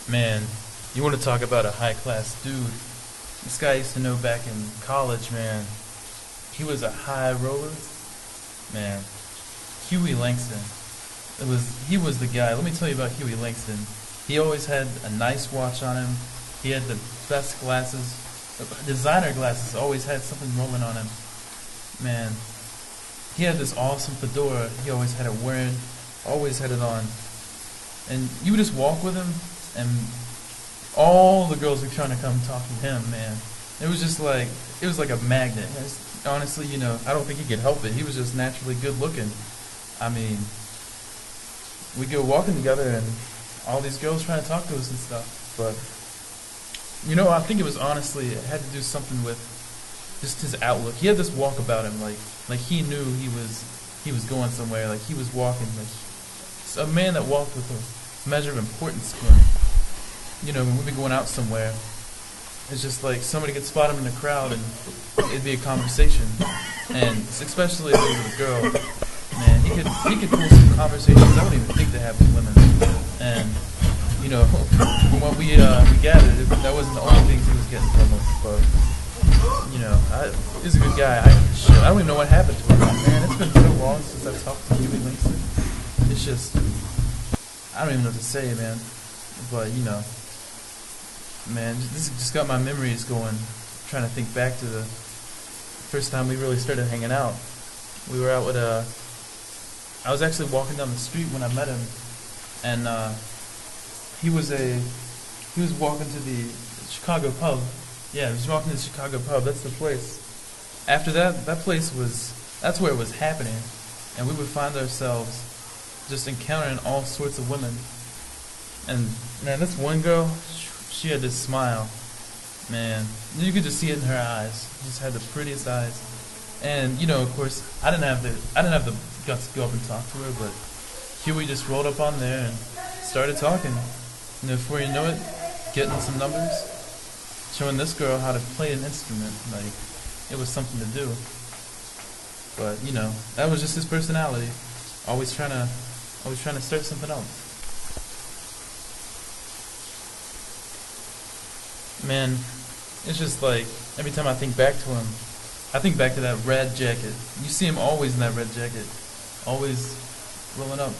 Man, you want to talk about a high-class dude. This guy I used to know back in college, man. He was a high roller. Man, Huey-Langston. He was the guy. Let me tell you about Huey-Langston. He always had a nice watch on him. He had the best glasses. Designer glasses. Always had something rolling on him. Man, he had this awesome fedora. He always had it wearing. Always had it on. And you would just walk with him, and all the girls were trying to come talk to him, man. It was like a magnet. Honestly, I don't think he could help it. He was just naturally good looking. I mean, we'd go walking together, and all these girls trying to talk to us and stuff. But, I think it had to do something with just his outlook. He had this walk about him, like he knew he was going somewhere, like he was walking, like a man that walked with a measure of importance to him. When we'd be going out somewhere, it's just like somebody could spot him in the crowd and it'd be a conversation. And especially if it was a girl, man, he could pull some conversations I wouldn't even think to have with women. And from what we gathered, that wasn't the only things he was getting from us. But he's a good guy. I don't even know what happened to him. Man, it's been so long since I've talked to Huey-Langston. It's just, I don't even know what to say, man. But man, this just got my memories going. Trying to think back to the first time we really started hanging out. We were out with I was actually walking down the street when I met him, and he was walking to the Chicago pub. Yeah, he was walking to the Chicago pub. That's the place. After that's where it was happening, and we would find ourselves just encountering all sorts of women. And man, this one girl, she had this smile. Man, you could just see it in her eyes. She just had the prettiest eyes. And of course, I didn't have the guts to go up and talk to her, but Huey just rolled up on there and started talking. Before you know it, getting some numbers, showing this girl how to play an instrument. Like, it was something to do. But that was just his personality. Always trying to start something else. Man, it's just like, every time I think back to him, I think back to that red jacket. You see him always in that red jacket. Always rolling up.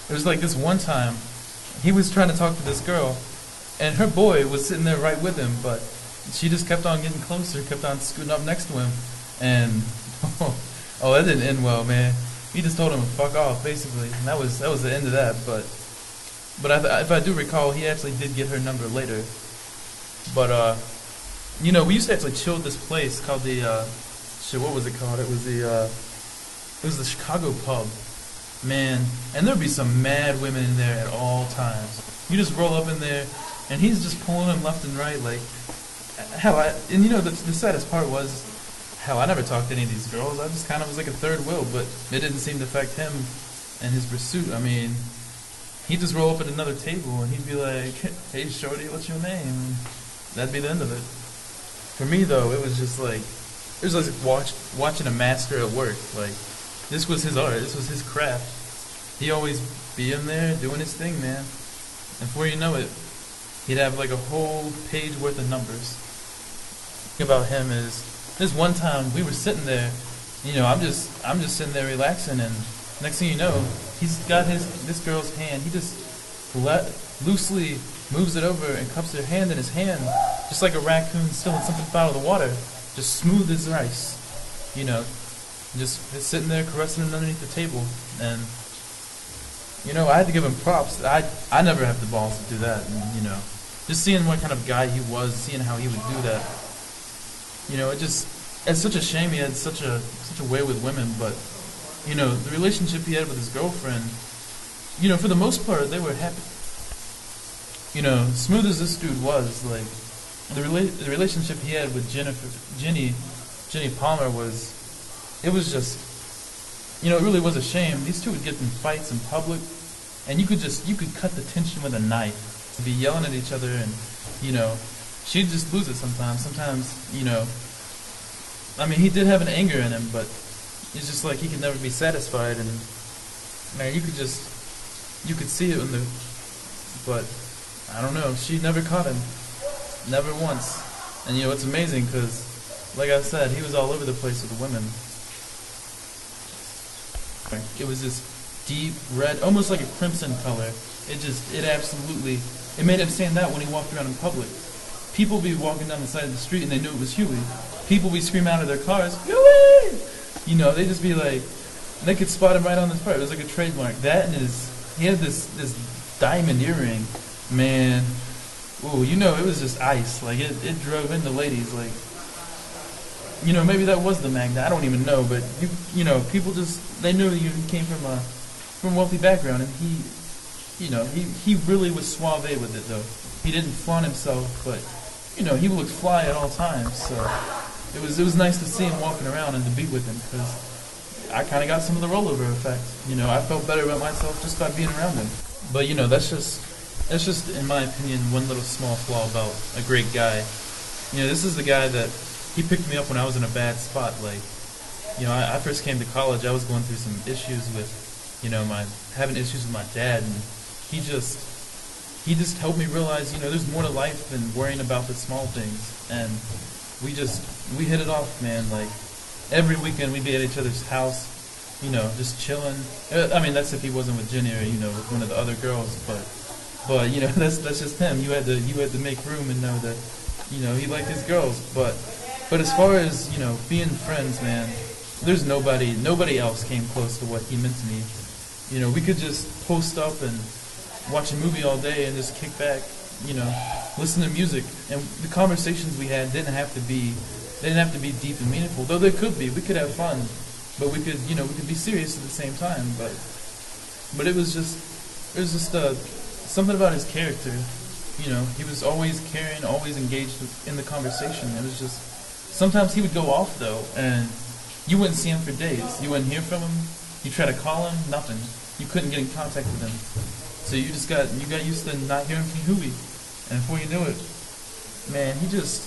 It was like this one time, he was trying to talk to this girl, and her boy was sitting there right with him, but she just kept on getting closer, kept on scooting up next to him, and that didn't end well, man. He just told him to fuck off, basically, and that was the end of that. But if I do recall, he actually did get her number later. But we used to actually chill at this place called the what was it called? It was the Chicago pub, man. And there'd be some mad women in there at all times. You just roll up in there, and he's just pulling them left and right, like hell. The saddest part was, hell, I never talked to any of these girls. I just kind of was like a third wheel, but it didn't seem to affect him and his pursuit. I mean, he'd just roll up at another table, and he'd be like, "Hey, shorty, what's your name?" And that'd be the end of it. For me, though, it was like watching a master at work. Like, this was his art. This was his craft. He always be in there doing his thing, man. And before you know it, he'd have like a whole page worth of numbers. The thing about him is, this one time we were sitting there, I'm just sitting there relaxing, and next thing you know, he's got this girl's hand. He just loosely moves it over and cups her hand in his hand, just like a raccoon stealing something out of the water, just smooth as ice. Just sitting there caressing him underneath the table. And I had to give him props. I never have the balls to do that. And just seeing what kind of guy he was, seeing how he would do that. It's such a shame he had such a way with women. But the relationship he had with his girlfriend, for the most part, they were happy. Smooth as this dude was, like, the relationship he had with Jenny Palmer it was just, it really was a shame. These two would get in fights in public, and you could cut the tension with a knife. Be yelling at each other, and she'd just lose it sometimes. Sometimes, I mean, he did have an anger in him, but it's just like he could never be satisfied, and man, you could see it but I don't know. She never caught him. Never once. And you know, it's amazing because, like I said, he was all over the place with the women. It was this deep red, almost like a crimson color. It made him stand out when he walked around in public. People would be walking down the side of the street and they knew it was Huey. People would scream out of their cars, Huey! You know, they'd just be like, they could spot him right on this part. It was like a trademark. That and he had this diamond earring. Man, ooh, you know, it was just ice. Like, it drove in the ladies. Like, you know, maybe that was the magnet. I don't even know. But, you know, people just, they knew you came from a wealthy background. And he really was suave with it, though. He didn't flaunt himself, but, you know, he looked fly at all times. So it was nice to see him walking around and to be with him, because I kind of got some of the rollover effect. You know, I felt better about myself just by being around him. But, you know, that's just, in my opinion, one little small flaw about a great guy. You know, this is the guy that, he picked me up when I was in a bad spot. Like, you know, I first came to college, I was going through some issues with, you know, having issues with my dad, and he just helped me realize, you know, there's more to life than worrying about the small things. And we hit it off, man. Like, every weekend we'd be at each other's house, you know, just chilling. I mean, that's if he wasn't with Jenny or, you know, with one of the other girls, but you know, that's just him. You had to make room and know that, you know, he liked his girls. But as far as, you know, being friends, man, there's nobody else came close to what he meant to me. You know, we could just post up and watch a movie all day and just kick back, you know, listen to music. And the conversations we had didn't have to be deep and meaningful, though they could be. We could have fun, but we could be serious at the same time. But it was just something about his character. You know, he was always caring, always engaged in the conversation. It was just, sometimes he would go off though, and you wouldn't see him for days. You wouldn't hear from him. You try to call him, nothing. You couldn't get in contact with him. So you got used to not hearing from Huey, and before you knew it, man, he just